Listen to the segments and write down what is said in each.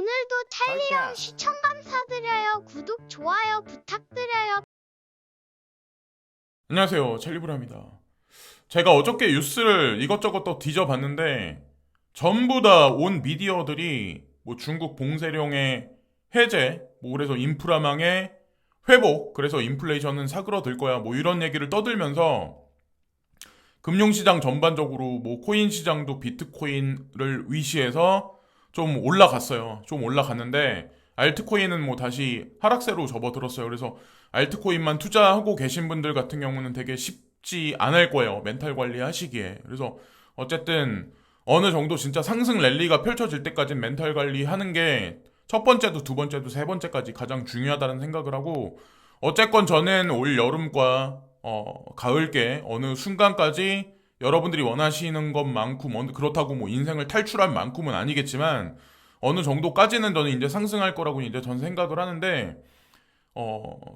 오늘도 찰리형 시청 감사드려요. 구독, 좋아요 부탁드려요. 안녕하세요, 찰리브라입니다. 제가 어저께 뉴스를 이것저것 또 뒤져봤는데 전부 다 온 미디어들이 뭐 중국 봉쇄령의 해제, 뭐 그래서 인프라망의 회복, 그래서 인플레이션은 사그러들 거야, 뭐 이런 얘기를 떠들면서 금융시장 전반적으로 뭐 코인 시장도 비트코인을 위시해서 좀 올라갔어요. 좀 올라갔는데 알트코인은 뭐 다시 하락세로 접어들었어요. 그래서 알트코인만 투자하고 계신 분들 같은 경우는 되게 쉽지 않을 거예요. 멘탈 관리 하시기에. 그래서 어쨌든 어느 정도 진짜 상승 랠리가 펼쳐질 때까지 멘탈 관리 하는 게 첫 번째도 두 번째도 세 번째까지 가장 중요하다는 생각을 하고, 어쨌건 저는 올 여름과 가을께 어느 순간까지 여러분들이 원하시는 것만큼, 그렇다고 뭐 인생을 탈출할 만큼은 아니겠지만 어느 정도까지는 저는 이제 상승할 거라고 이제 전 생각을 하는데,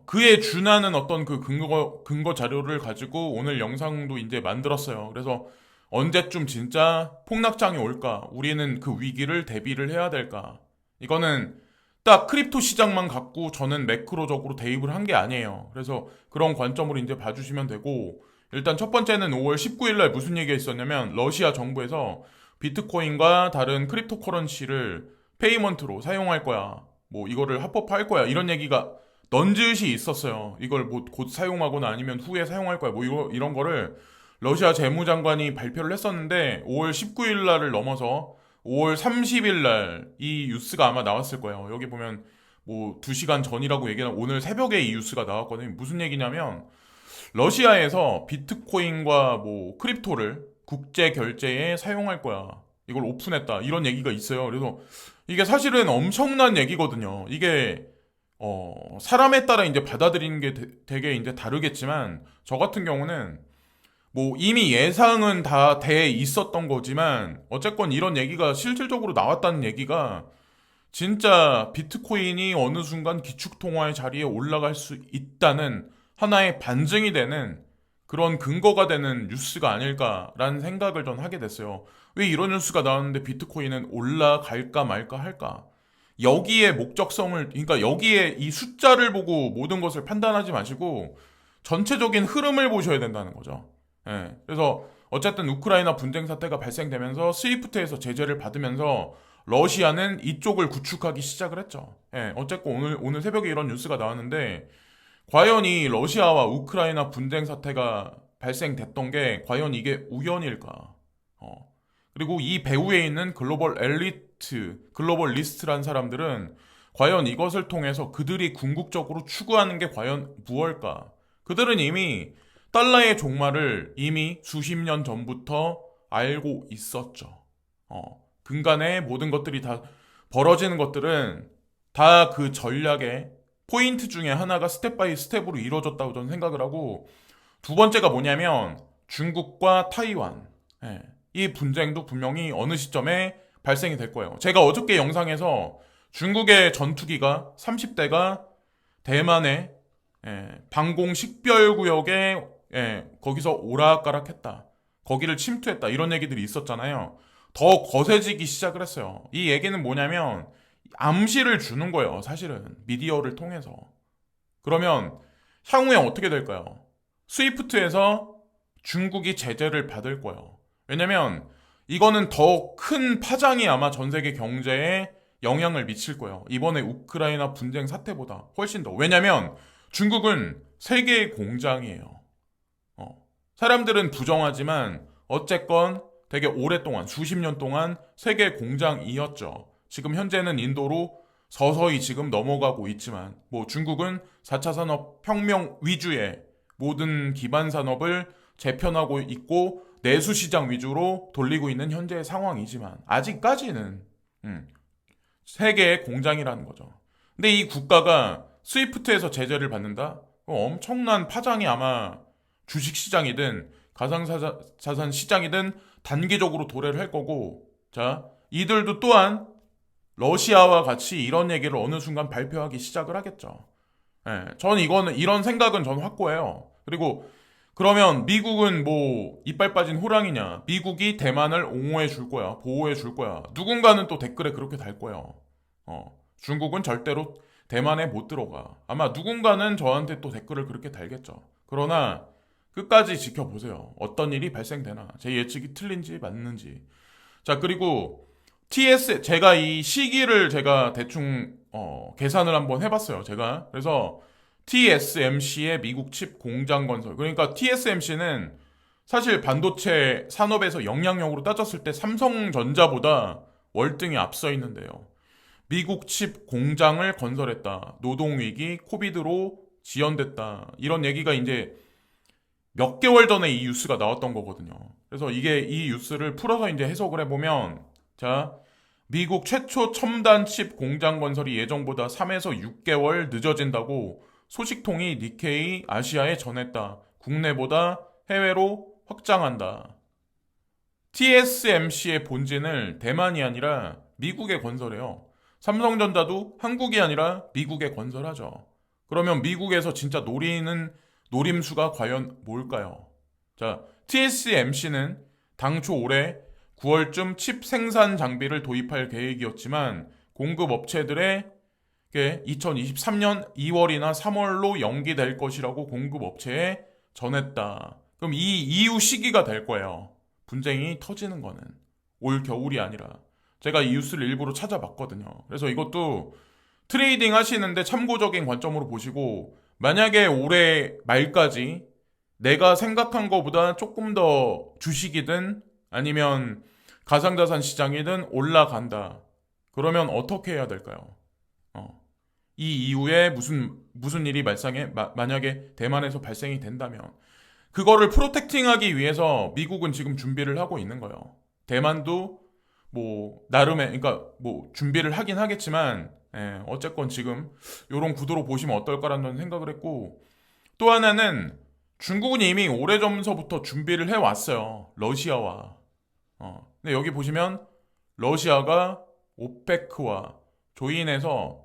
그에 준하는 어떤 그 근거 자료를 가지고 오늘 영상도 이제 만들었어요. 그래서 언제쯤 진짜 폭락장이 올까? 우리는 그 위기를 대비를 해야 될까? 이거는 딱 크립토 시장만 갖고 저는 매크로적으로 대입을 한 게 아니에요. 그래서 그런 관점으로 이제 봐주시면 되고, 일단 첫 번째는 5월 19일 날 무슨 얘기가 있었냐면 러시아 정부에서 비트코인과 다른 크립토 커런시를 페이먼트로 사용할 거야. 뭐 이거를 합법화할 거야. 이런 얘기가 넌지시 있었어요. 이걸 뭐 곧 사용하거나 아니면 후에 사용할 거야. 뭐 이런 거를 러시아 재무장관이 발표를 했었는데 5월 19일 날을 넘어서 5월 30일 날 이 뉴스가 아마 나왔을 거예요. 여기 보면 뭐 2시간 전이라고 얘기하는 오늘 새벽에 이 뉴스가 나왔거든요. 무슨 얘기냐면 러시아에서 비트코인과 뭐 크립토를 국제 결제에 사용할 거야. 이걸 오픈했다. 이런 얘기가 있어요. 그래서 이게 사실은 엄청난 얘기거든요. 이게 사람에 따라 이제 받아들이는 게 되게 이제 다르겠지만, 저 같은 경우는 뭐 이미 예상은 다 돼 있었던 거지만 어쨌건 이런 얘기가 실질적으로 나왔다는 얘기가 진짜 비트코인이 어느 순간 기축통화의 자리에 올라갈 수 있다는 하나의 반증이 되는 그런 근거가 되는 뉴스가 아닐까라는 생각을 전 하게 됐어요. 왜 이런 뉴스가 나왔는데 비트코인은 올라갈까 말까 할까? 여기에 목적성을, 그러니까 여기에 이 숫자를 보고 모든 것을 판단하지 마시고 전체적인 흐름을 보셔야 된다는 거죠. 예. 그래서 어쨌든 우크라이나 분쟁 사태가 발생되면서 스위프트에서 제재를 받으면서 러시아는 이쪽을 구축하기 시작을 했죠. 예. 어쨌건 오늘 새벽에 이런 뉴스가 나왔는데, 과연 이 러시아와 우크라이나 분쟁 사태가 발생됐던 게 과연 이게 우연일까? 그리고 이 배후에 있는 글로벌 엘리트, 글로벌 리스트란 사람들은 과연 이것을 통해서 그들이 궁극적으로 추구하는 게 과연 무엇일까? 그들은 이미 달러의 종말을 이미 수십 년 전부터 알고 있었죠. 근간에 모든 것들이 다 벌어지는 것들은 다 그 전략의 포인트 중에 하나가 스텝 바이 스텝으로 이루어졌다고 저는 생각을 하고, 두 번째가 뭐냐면 중국과 타이완. 예. 이 분쟁도 분명히 어느 시점에 발생이 될 거예요. 제가 어저께 영상에서 중국의 전투기가 30대가 대만의 방공 식별구역에 거기서 오락가락했다. 거기를 침투했다. 이런 얘기들이 있었잖아요. 더 거세지기 시작을 했어요. 이 얘기는 뭐냐면 암시를 주는 거예요. 사실은 미디어를 통해서. 그러면 향후에 어떻게 될까요? 스위프트에서 중국이 제재를 받을 거예요. 왜냐면 이거는 더 큰 파장이 아마 전 세계 경제에 영향을 미칠 거예요. 이번에 우크라이나 분쟁 사태보다 훨씬 더. 왜냐면 중국은 세계의 공장이에요. 사람들은 부정하지만 어쨌건 되게 오랫동안 수십 년 동안 세계 공장이었죠. 지금 현재는 인도로 서서히 지금 넘어가고 있지만, 뭐 중국은 4차 산업 혁명 위주의 모든 기반 산업을 재편하고 있고 내수 시장 위주로 돌리고 있는 현재의 상황이지만 아직까지는 세계의 공장이라는 거죠. 근데 이 국가가 스위프트에서 제재를 받는다? 엄청난 파장이 아마 주식시장이든 가상자산 시장이든 단기적으로 도래를 할 거고, 자, 이들도 또한 러시아와 같이 이런 얘기를 어느 순간 발표하기 시작을 하겠죠. 예, 이런 생각은 전 확고해요. 그리고 그러면 미국은 뭐 이빨 빠진 호랑이냐? 미국이 대만을 옹호해 줄 거야, 보호해 줄 거야. 누군가는 또 댓글에 그렇게 달 거예요. 중국은 절대로 대만에 못 들어가. 아마 누군가는 저한테 또 댓글을 그렇게 달겠죠. 그러나 끝까지 지켜보세요. 어떤 일이 발생되나. 제 예측이 틀린지 맞는지. 자, 그리고 제가 이 시기를 제가 대충 계산을 한번 해봤어요. 제가. 그래서 TSMC의 미국 칩 공장 건설. 그러니까 TSMC는 사실 반도체 산업에서 영향력으로 따졌을 때 삼성전자보다 월등히 앞서 있는데요. 미국 칩 공장을 건설했다. 노동위기, 코비드로 지연됐다. 이런 얘기가 이제 몇 개월 전에 이 뉴스가 나왔던 거거든요. 그래서 이 뉴스를 풀어서 이제 해석을 해보면, 자, 미국 최초 첨단 칩 공장 건설이 예정보다 3에서 6개월 늦어진다고 소식통이 니케이 아시아에 전했다. 국내보다 해외로 확장한다. TSMC의 본진을 대만이 아니라 미국에 건설해요. 삼성전자도 한국이 아니라 미국에 건설하죠. 그러면 미국에서 진짜 노리는 노림수가 과연 뭘까요? 자, TSMC는 당초 올해 9월쯤 칩 생산 장비를 도입할 계획이었지만 공급 업체들에게 2023년 2월이나 3월로 연기될 것이라고 공급 업체에 전했다. 그럼 이 이후 시기가 될 거예요. 분쟁이 터지는 거는 올 겨울이 아니라. 제가 이 뉴스를 일부러 찾아봤거든요. 그래서 이것도 트레이딩 하시는데 참고적인 관점으로 보시고, 만약에 올해 말까지 내가 생각한 것보다 조금 더 주식이든 아니면 가상자산 시장이든 올라간다. 그러면 어떻게 해야 될까요? 이 이후에 무슨 일이 만약에 대만에서 발생이 된다면 그거를 프로텍팅하기 위해서 미국은 지금 준비를 하고 있는 거예요. 대만도 뭐 나름의, 그러니까 뭐 준비를 하긴 하겠지만, 어쨌건 지금 이런 구도로 보시면 어떨까라는 생각을 했고, 또 하나는 중국은 이미 오래전서부터 준비를 해왔어요. 러시아와. 근데 여기 보시면 러시아가 오페크와 조인해서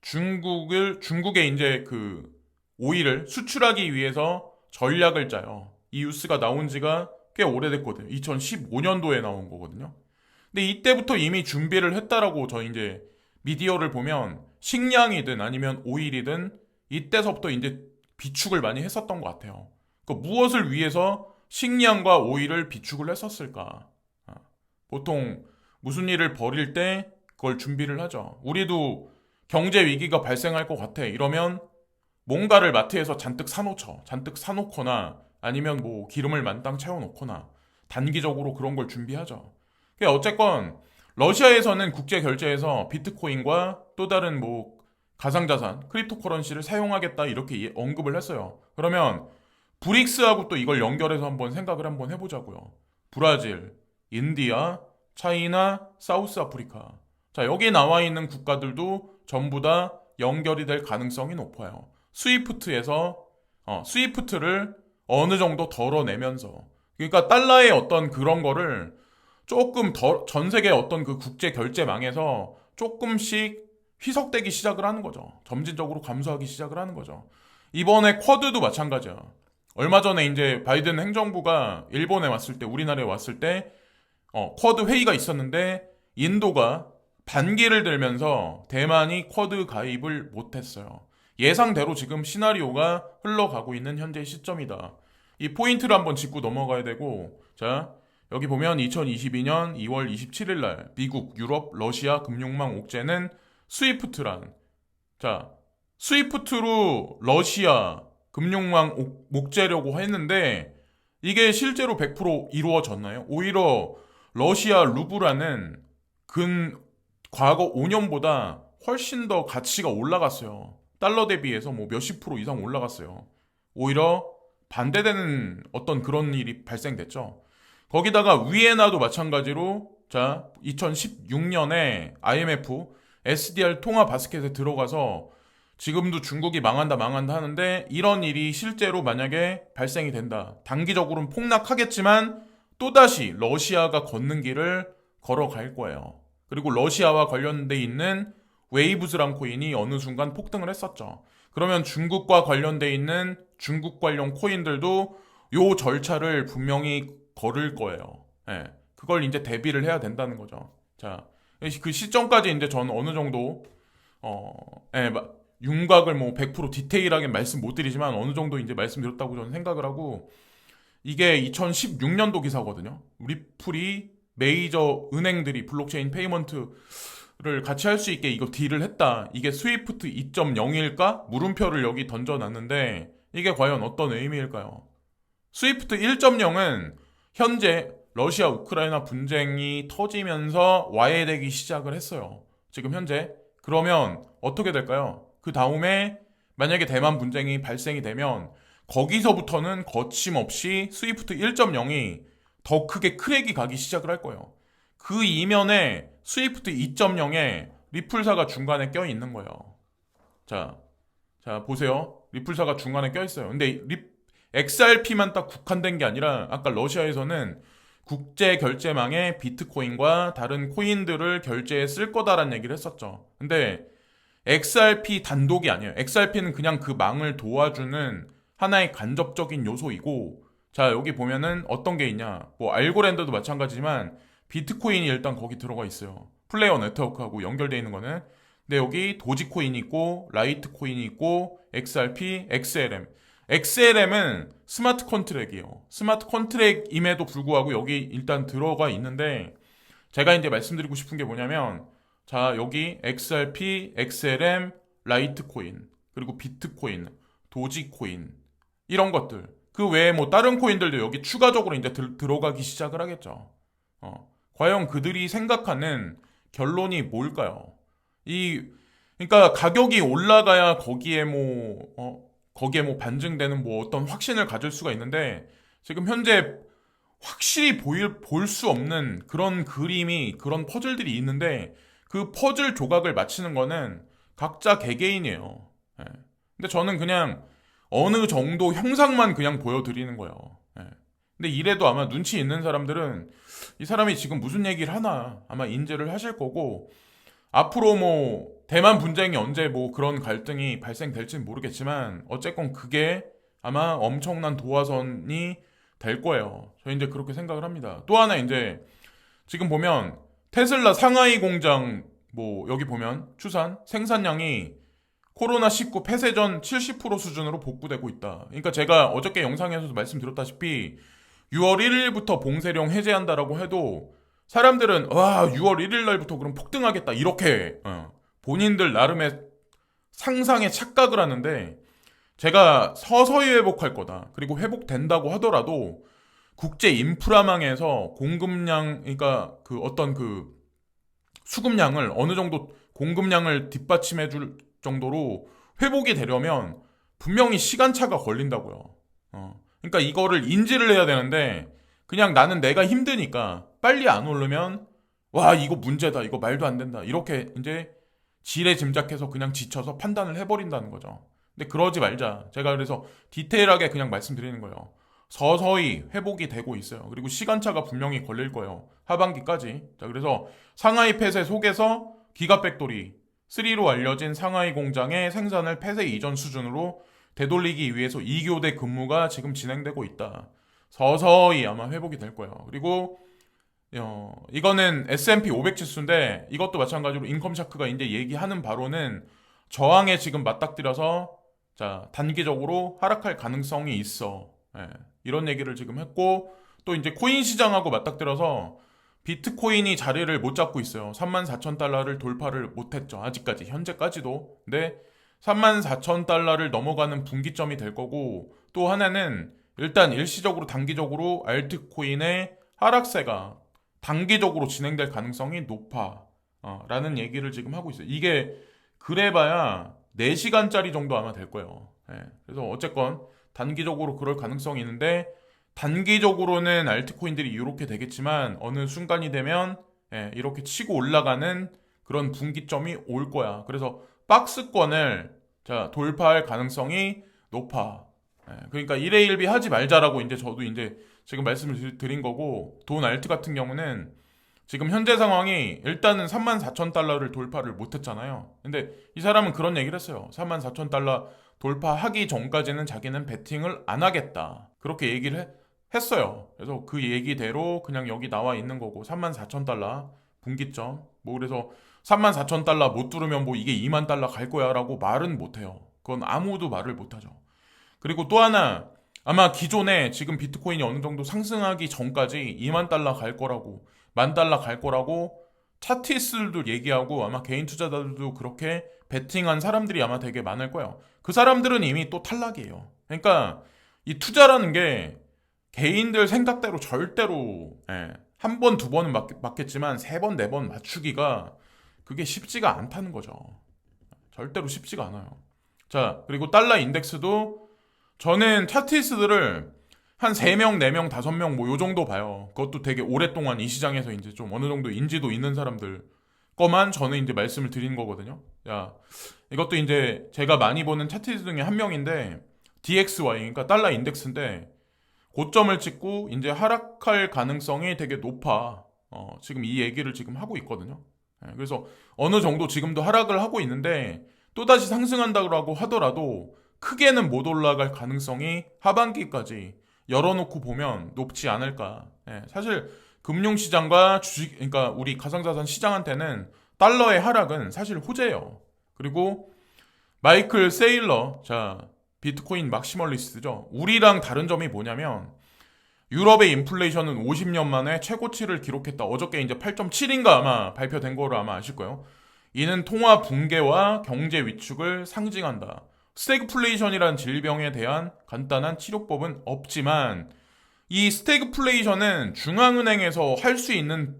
중국에 이제 그 오일을 수출하기 위해서 전략을 짜요. 이 뉴스가 나온 지가 꽤 오래됐거든요. 2015년도에 나온 거거든요. 근데 이때부터 이미 준비를 했다라고 저 이제 미디어를 보면 식량이든 아니면 오일이든 이때서부터 이제 비축을 많이 했었던 것 같아요. 그 무엇을 위해서 식량과 오일을 비축을 했었을까? 보통 무슨 일을 벌일 때 그걸 준비를 하죠. 우리도 경제 위기가 발생할 것 같아. 이러면 뭔가를 마트에서 잔뜩 사놓죠. 잔뜩 사놓거나 아니면 뭐 기름을 만땅 채워놓거나 단기적으로 그런 걸 준비하죠. 어쨌건 러시아에서는 국제 결제에서 비트코인과 또 다른 뭐 가상자산, 크립토커런시를 사용하겠다 이렇게 언급을 했어요. 그러면 브릭스하고 또 이걸 연결해서 한번 생각을 한번 해보자고요. 브라질, 인디아, 차이나, 사우스 아프리카. 자, 여기 나와 있는 국가들도 전부 다 연결이 될 가능성이 높아요. 스위프트를 어느 정도 덜어내면서, 그러니까 달러의 어떤 그런 거를 조금 더 전 세계 어떤 그 국제 결제망에서 조금씩 희석되기 시작을 하는 거죠. 점진적으로 감소하기 시작을 하는 거죠. 이번에 쿼드도 마찬가지야. 얼마 전에 이제 바이든 행정부가 일본에 왔을 때, 우리나라에 왔을 때 쿼드 회의가 있었는데 인도가 반기를 들면서 대만이 쿼드 가입을 못했어요. 예상대로 지금 시나리오가 흘러가고 있는 현재 시점이다. 이 포인트를 한번 짚고 넘어가야 되고, 자, 여기 보면 2022년 2월 27일 날 미국, 유럽, 러시아 금융망 옥죄는 스위프트란, 자, 스위프트로 러시아 금융망 옥죄려고 했는데 이게 실제로 100% 이루어졌나요? 오히려 러시아 루블라는 과거 5년보다 훨씬 더 가치가 올라갔어요. 달러 대비해서 뭐 몇십 프로 이상 올라갔어요. 오히려 반대되는 어떤 그런 일이 발생됐죠. 거기다가 위에나도 마찬가지로, 자, 2016년에 IMF SDR 통화 바스켓에 들어가서 지금도 중국이 망한다 하는데, 이런 일이 실제로 만약에 발생이 된다. 단기적으로는 폭락하겠지만 또다시 러시아가 걷는 길을 걸어갈 거예요. 그리고 러시아와 관련돼 있는 웨이브즈란 코인이 어느 순간 폭등을 했었죠. 그러면 중국과 관련돼 있는 중국 관련 코인들도 요 절차를 분명히 걸을 거예요. 그걸 이제 대비를 해야 된다는 거죠. 자, 그 시점까지 이제 저는 어느 정도 윤곽을 뭐 100% 디테일하게 말씀 못 드리지만 어느 정도 이제 말씀드렸다고 저는 생각을 하고, 이게 2016년도 기사거든요. 리플이 메이저 은행들이 블록체인 페이먼트를 같이 할 수 있게 이거 딜을 했다. 이게 스위프트 2.0일까? 물음표를 여기 던져놨는데 이게 과연 어떤 의미일까요? 스위프트 1.0은 현재 러시아 우크라이나 분쟁이 터지면서 와해되기 시작을 했어요. 지금 현재. 그러면 어떻게 될까요? 그 다음에 만약에 대만 분쟁이 발생이 되면 거기서부터는 거침없이 스위프트 1.0이 더 크게 크랙이 가기 시작을 할 거예요. 그 이면에 스위프트 2.0에 리플사가 중간에 껴 있는 거예요. 자, 보세요. 리플사가 중간에 껴 있어요. 근데 XRP만 딱 국한된 게 아니라 아까 러시아에서는 국제 결제망에 비트코인과 다른 코인들을 결제에 쓸 거다라는 얘기를 했었죠. 근데 XRP 단독이 아니에요. XRP는 그냥 그 망을 도와주는 하나의 간접적인 요소이고, 자, 여기 보면은 어떤 게 있냐. 뭐 알고랜드도 마찬가지지만 비트코인이 일단 거기 들어가 있어요. 플레이어 네트워크하고 연결되어 있는 거는. 근데 여기 도지코인이 있고 라이트코인이 있고 XRP, XLM. XLM은 스마트 컨트랙이에요. 스마트 컨트랙임에도 불구하고 여기 일단 들어가 있는데, 제가 이제 말씀드리고 싶은 게 뭐냐면, 자, 여기 XRP, XLM, 라이트코인, 그리고 비트코인, 도지코인, 이런 것들. 그 외에 뭐 다른 코인들도 여기 추가적으로 이제 들어가기 시작을 하겠죠. 과연 그들이 생각하는 결론이 뭘까요? 그러니까 가격이 올라가야 거기에 뭐 반증되는 뭐 어떤 확신을 가질 수가 있는데, 지금 현재 확실히 볼 수 없는 그런 그림이, 그런 퍼즐들이 있는데, 그 퍼즐 조각을 맞히는 거는 각자 개개인이에요. 예. 근데 저는 그냥 어느 정도 형상만 그냥 보여드리는 거예요. 예. 근데 이래도 아마 눈치 있는 사람들은 이 사람이 지금 무슨 얘기를 하나 아마 인지를 하실 거고, 앞으로 뭐 대만 분쟁이 언제 뭐 그런 갈등이 발생될지는 모르겠지만 어쨌건 그게 아마 엄청난 도화선이 될 거예요. 저 이제 그렇게 생각을 합니다. 또 하나 이제 지금 보면 테슬라 상하이 공장 뭐 여기 보면 추산 생산량이 코로나19 폐쇄 전 70% 수준으로 복구되고 있다. 그러니까 제가 어저께 영상에서도 말씀드렸다시피 6월 1일부터 봉쇄령 해제한다라고 해도 사람들은 와 6월 1일 날부터 그럼 폭등하겠다 이렇게 본인들 나름의 상상에 착각을 하는데, 제가 서서히 회복할 거다. 그리고 회복된다고 하더라도 국제 인프라망에서 공급량, 그러니까 그 어떤 그 수급량을 어느 정도 공급량을 뒷받침해 줄 정도로 회복이 되려면 분명히 시간차가 걸린다고요. 그러니까 이거를 인지를 해야 되는데 그냥 나는 내가 힘드니까 빨리 안 오르면 와 이거 문제다, 이거 말도 안 된다, 이렇게 이제 지레 짐작해서 그냥 지쳐서 판단을 해버린다는 거죠. 근데 그러지 말자. 제가 그래서 디테일하게 그냥 말씀드리는 거예요. 서서히 회복이 되고 있어요. 그리고 시간차가 분명히 걸릴 거예요. 하반기까지. 자, 그래서 상하이 폐쇄 속에서 기가팩토리 3로 알려진 상하이 공장의 생산을 폐쇄 이전 수준으로 되돌리기 위해서 2교대 근무가 지금 진행되고 있다. 서서히 아마 회복이 될 거예요. 그리고 이거는 S&P 500 지수인데 이것도 마찬가지로 인컴샤크가 이제 얘기하는 바로는 저항에 지금 맞닥뜨려서 자 단기적으로 하락할 가능성이 있어. 이런 얘기를 지금 했고, 또 이제 코인 시장하고 맞닥뜨려서 비트코인이 자리를 못 잡고 있어요. 34,000달러를 돌파를 못했죠. 아직까지 현재까지도. 근데 34,000달러를 넘어가는 분기점이 될 거고, 또 하나는 일단 일시적으로 단기적으로 알트코인의 하락세가 단기적으로 진행될 가능성이 높아 라는 얘기를 지금 하고 있어요. 이게 그래봐야 4시간짜리 정도 아마 될 거예요. 그래서 어쨌건 단기적으로 그럴 가능성이 있는데, 단기적으로는 알트코인들이 이렇게 되겠지만 어느 순간이 되면 이렇게 치고 올라가는 그런 분기점이 올 거야. 그래서 박스권을 자 돌파할 가능성이 높아. 그러니까 1회 1비 하지 말자라고 이제 저도 이제 지금 말씀을 드린 거고, 돈 알트 같은 경우는 지금 현재 상황이 일단은 34,000달러를 돌파를 못했잖아요. 근데 이 사람은 그런 얘기를 했어요. 34,000달러 돌파하기 전까지는 자기는 베팅을 안 하겠다. 그렇게 얘기를 했어요. 그래서 그 얘기대로 그냥 여기 나와 있는 거고, 34,000달러 분기점. 뭐 그래서 34,000달러 못 뚫으면 뭐 이게 2만 달러 갈 거야라고 말은 못 해요. 그건 아무도 말을 못 하죠. 그리고 또 하나, 아마 기존에 지금 비트코인이 어느 정도 상승하기 전까지 2만 달러 갈 거라고, 만 달러 갈 거라고 차티스들도 얘기하고 아마 개인 투자자들도 그렇게 베팅한 사람들이 아마 되게 많을 거예요. 그 사람들은 이미 또 탈락이에요. 그러니까 이 투자라는 게 개인들 생각대로 절대로 한 번, 두 번은 맞겠지만 세 번, 네 번 맞추기가 그게 쉽지가 않다는 거죠. 절대로 쉽지가 않아요. 자, 그리고 달러 인덱스도 저는 차티스트들을 한 3명, 4명, 5명 뭐 요 정도 봐요. 그것도 되게 오랫동안 이 시장에서 이제 좀 어느 정도 인지도 있는 사람들 거만 저는 이제 말씀을 드리는 거거든요. 야, 이것도 이제 제가 많이 보는 차티스트 중에 한 명인데 DXY, 그러니까 달러 인덱스인데 고점을 찍고 이제 하락할 가능성이 되게 높아. 지금 이 얘기를 지금 하고 있거든요. 그래서 어느 정도 지금도 하락을 하고 있는데 또다시 상승한다고 하더라도 크게는 못 올라갈 가능성이 하반기까지 열어놓고 보면 높지 않을까. 사실 금융시장과 주식, 그러니까 우리 가상자산 시장한테는 달러의 하락은 사실 호재예요. 그리고 마이클 세일러, 자, 비트코인 막시멀리스트죠. 우리랑 다른 점이 뭐냐면 유럽의 인플레이션은 50년 만에 최고치를 기록했다. 어저께 이제 8.7인가 아마 발표된 거로 아마 아실 거예요. 이는 통화 붕괴와 경제 위축을 상징한다. 스태그플레이션이라는 질병에 대한 간단한 치료법은 없지만 이 스태그플레이션은 중앙은행에서 할 수 있는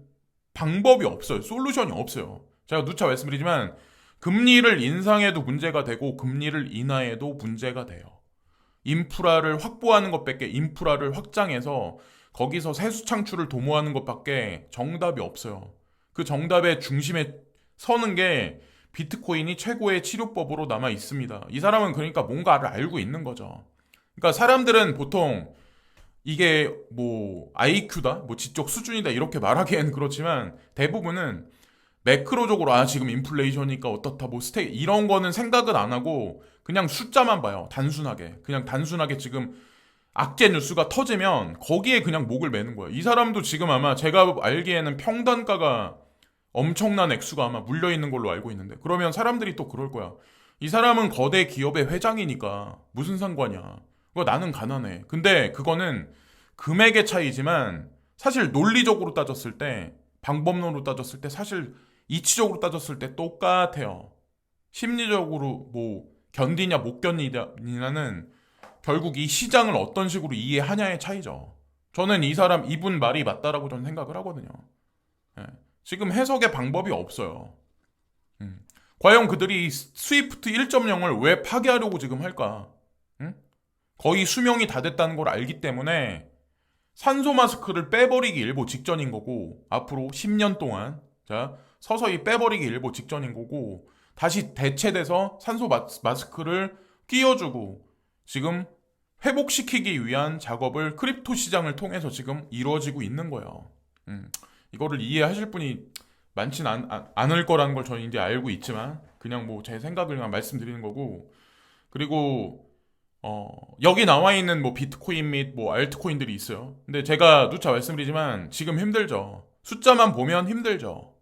방법이 없어요. 솔루션이 없어요. 제가 누차 말씀드리지만 금리를 인상해도 문제가 되고 금리를 인하해도 문제가 돼요. 인프라를 확보하는 것밖에, 인프라를 확장해서 거기서 세수 창출을 도모하는 것밖에 정답이 없어요. 그 정답의 중심에 서는 게 비트코인이 최고의 치료법으로 남아 있습니다. 이 사람은 그러니까 뭔가를 알고 있는 거죠. 그러니까 사람들은 보통 이게 뭐 IQ다, 뭐 지적 수준이다 이렇게 말하기엔 그렇지만 대부분은 매크로적으로 지금 인플레이션이니까 어떻다 뭐 스테이 이런 거는 생각은 안 하고 그냥 숫자만 봐요. 단순하게 그냥 단순하게 지금 악재 뉴스가 터지면 거기에 그냥 목을 매는 거예요. 이 사람도 지금 아마 제가 알기에는 평단가가 엄청난 액수가 아마 물려 있는 걸로 알고 있는데 그러면 사람들이 또 그럴 거야. 이 사람은 거대 기업의 회장이니까 무슨 상관이야. 나는 가난해. 근데 그거는 금액의 차이지만 사실 논리적으로 따졌을 때 방법론으로 따졌을 때 사실 이치적으로 따졌을 때 똑같아요. 심리적으로 뭐 견디냐 못 견디냐는 결국 이 시장을 어떤 식으로 이해하냐의 차이죠. 저는 이분 말이 맞다라고 저는 생각을 하거든요. 지금 해석의 방법이 없어요. 과연 그들이 스위프트 1.0을 왜 파괴하려고 지금 할까? 거의 수명이 다 됐다는 걸 알기 때문에 산소 마스크를 빼버리기 일보 직전인 거고 앞으로 10년 동안 자 서서히 빼버리기 일보 직전인 거고 다시 대체돼서 산소 마스크를 끼워주고 지금 회복시키기 위한 작업을 크립토 시장을 통해서 지금 이루어지고 있는 거예요. 이거를 이해하실 분이 많진 않을 거라는 걸 저는 이제 알고 있지만 그냥 뭐 제 생각을 그냥 말씀드리는 거고 그리고 여기 나와 있는 뭐 비트코인 및 뭐 알트코인들이 있어요. 근데 제가 누차 말씀드리지만 지금 힘들죠. 숫자만 보면 힘들죠.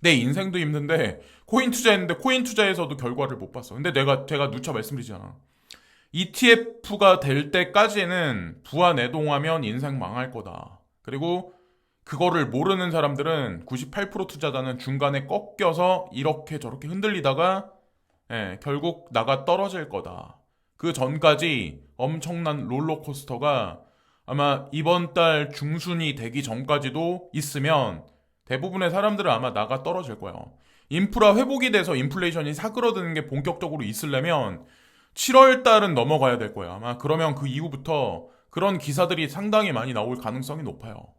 내 인생도 힘든데 코인 투자했는데 코인 투자에서도 결과를 못 봤어. 근데 제가 누차 말씀드리잖아. ETF가 될 때까지는 부하 내동하면 인생 망할 거다. 그리고 그거를 모르는 사람들은 98% 투자자는 중간에 꺾여서 이렇게 저렇게 흔들리다가 결국 나가 떨어질 거다. 그 전까지 엄청난 롤러코스터가 아마 이번 달 중순이 되기 전까지도 있으면 대부분의 사람들은 아마 나가 떨어질 거예요. 인프라 회복이 돼서 인플레이션이 사그러드는 게 본격적으로 있으려면 7월 달은 넘어가야 될 거예요. 아마 그러면 그 이후부터 그런 기사들이 상당히 많이 나올 가능성이 높아요.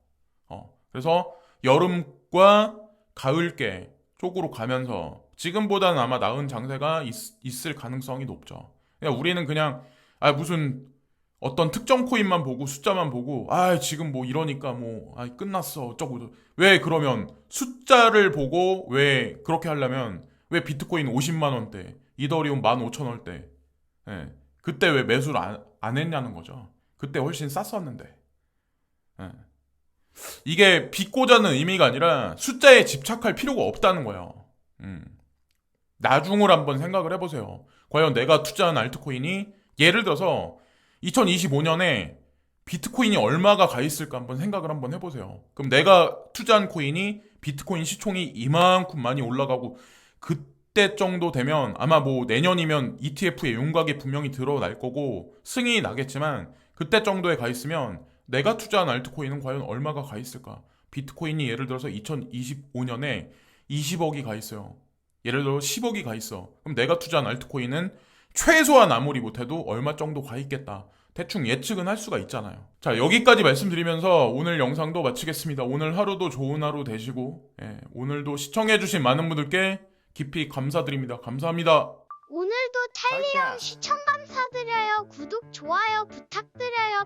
그래서 여름과 가을께 쪽으로 가면서 지금보다는 아마 나은 장세가 있을 가능성이 높죠. 그냥 우리는 그냥 무슨 어떤 특정 코인만 보고 숫자만 보고 지금 뭐 이러니까 뭐 끝났어 어쩌고 왜 그러면 숫자를 보고 왜 그렇게 하려면 왜 비트코인 50만 원대 이더리움 15,000원대 그때 왜 매수를 안 했냐는 거죠. 그때 훨씬 쌌었는데 이게 비꼬자는 의미가 아니라 숫자에 집착할 필요가 없다는 거예요. 나중을 한번 생각을 해보세요. 과연 내가 투자한 알트코인이 예를 들어서 2025년에 비트코인이 얼마가 가 있을까 한번 생각을 한번 해보세요. 그럼 내가 투자한 코인이 비트코인 시총이 이만큼 많이 올라가고 그때 정도 되면 아마 뭐 내년이면 ETF의 윤곽이 분명히 드러날 거고 승인이 나겠지만 그때 정도에 가 있으면 내가 투자한 알트코인은 과연 얼마가 가 있을까? 비트코인이 예를 들어서 2025년에 20억이 가 있어요. 예를 들어 10억이 가 있어. 그럼 내가 투자한 알트코인은 최소한 아무리 못해도 얼마 정도 가 있겠다. 대충 예측은 할 수가 있잖아요. 자, 여기까지 말씀드리면서 오늘 영상도 마치겠습니다. 오늘 하루도 좋은 하루 되시고, 오늘도 시청해주신 많은 분들께 깊이 감사드립니다. 감사합니다. 오늘도 찰리형 시청 감사드려요. 구독, 좋아요 부탁드려요.